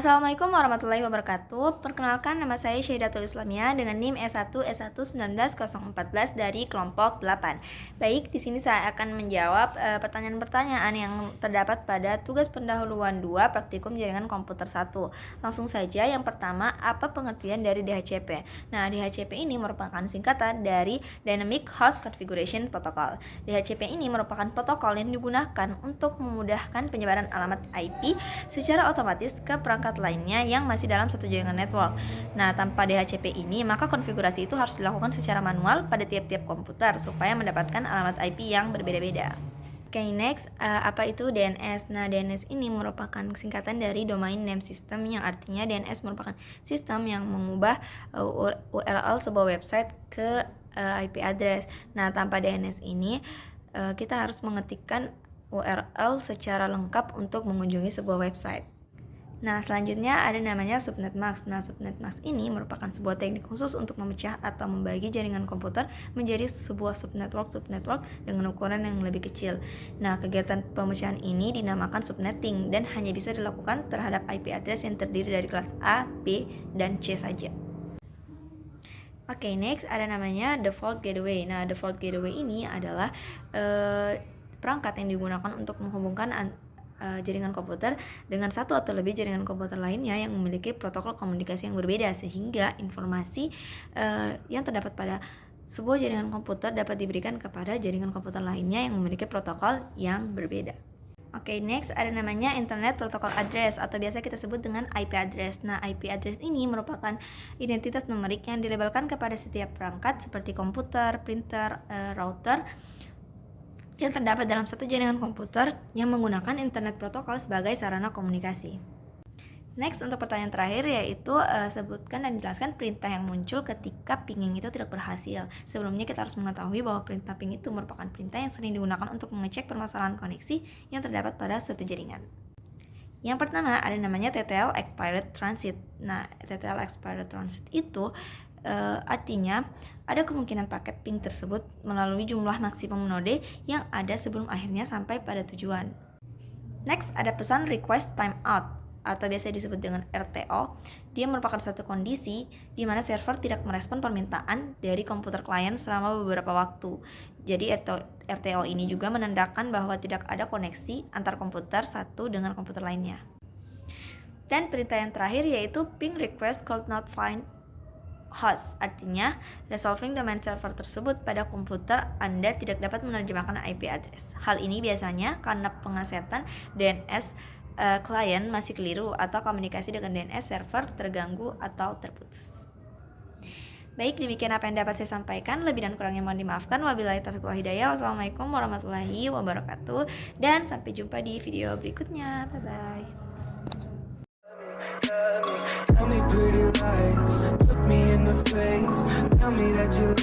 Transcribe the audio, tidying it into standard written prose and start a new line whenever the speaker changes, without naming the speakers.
Assalamualaikum warahmatullahi wabarakatuh. Perkenalkan, nama saya Syahidatul Islamia dengan NIM S1S11914 dari kelompok 8. Baik, di sini saya akan menjawab pertanyaan-pertanyaan yang terdapat pada tugas pendahuluan 2 praktikum jaringan komputer 1. Langsung saja, yang pertama, apa pengertian dari DHCP? Nah, DHCP ini merupakan singkatan dari Dynamic Host Configuration Protocol. DHCP ini merupakan protokol yang digunakan untuk memudahkan penyebaran alamat IP secara otomatis ke perangkat lainnya yang masih dalam satu jaringan network. Nah, tanpa DHCP ini, maka konfigurasi itu harus dilakukan secara manual pada tiap-tiap komputer supaya mendapatkan alamat IP yang berbeda-beda. Oke, next, apa itu DNS? Nah, DNS ini merupakan singkatan dari Domain Name System, yang artinya DNS merupakan sistem yang mengubah URL sebuah website ke IP address. Nah, tanpa DNS ini, kita harus mengetikkan URL secara lengkap untuk mengunjungi sebuah website. Nah, selanjutnya ada namanya subnet mask. Nah, subnet mask ini merupakan sebuah teknik khusus untuk memecah atau membagi jaringan komputer menjadi sebuah subnetwork dengan ukuran yang lebih kecil. Nah, kegiatan pemecahan ini dinamakan subnetting dan hanya bisa dilakukan terhadap IP address yang terdiri dari kelas A, B, dan C saja. Oke, next ada namanya default gateway. Nah, default gateway ini adalah perangkat yang digunakan untuk menghubungkan jaringan komputer dengan satu atau lebih jaringan komputer lainnya yang memiliki protokol komunikasi yang berbeda, sehingga informasi yang terdapat pada sebuah jaringan komputer dapat diberikan kepada jaringan komputer lainnya yang memiliki protokol yang berbeda. Oke, next ada namanya Internet Protocol Address atau biasa kita sebut dengan IP address. Nah, IP address ini merupakan identitas numerik yang dilabelkan kepada setiap perangkat seperti komputer, printer, router yang terdapat dalam satu jaringan komputer yang menggunakan internet protokol sebagai sarana komunikasi. Next, untuk pertanyaan terakhir yaitu sebutkan dan jelaskan perintah yang muncul ketika pinging itu tidak berhasil. Sebelumnya kita harus mengetahui bahwa perintah ping itu merupakan perintah yang sering digunakan untuk mengecek permasalahan koneksi yang terdapat pada suatu jaringan. Yang pertama ada namanya TTL Expired Transit. Nah, TTL Expired Transit itu artinya ada kemungkinan paket ping tersebut melalui jumlah maksimum node yang ada sebelum akhirnya sampai pada tujuan. Next, ada pesan request timeout atau biasa disebut dengan RTO. Dia merupakan suatu kondisi di mana server tidak merespon permintaan dari komputer klien selama beberapa waktu. Jadi RTO ini juga menandakan bahwa tidak ada koneksi antar komputer satu dengan komputer lainnya. Dan perintah yang terakhir yaitu ping request could not find host, artinya resolving domain server tersebut pada komputer Anda tidak dapat menerjemahkan IP address. Hal ini biasanya karena pengesetan DNS klien masih keliru atau komunikasi dengan DNS server terganggu atau terputus. Baik, demikian apa yang dapat saya sampaikan. Lebih dan kurangnya mohon dimaafkan. Wabillahi taufiq wal hidayah. Wassalamualaikum warahmatullahi wabarakatuh. Dan sampai jumpa di video berikutnya. Bye bye.
Tell me pretty lies, look me in the face, tell me that you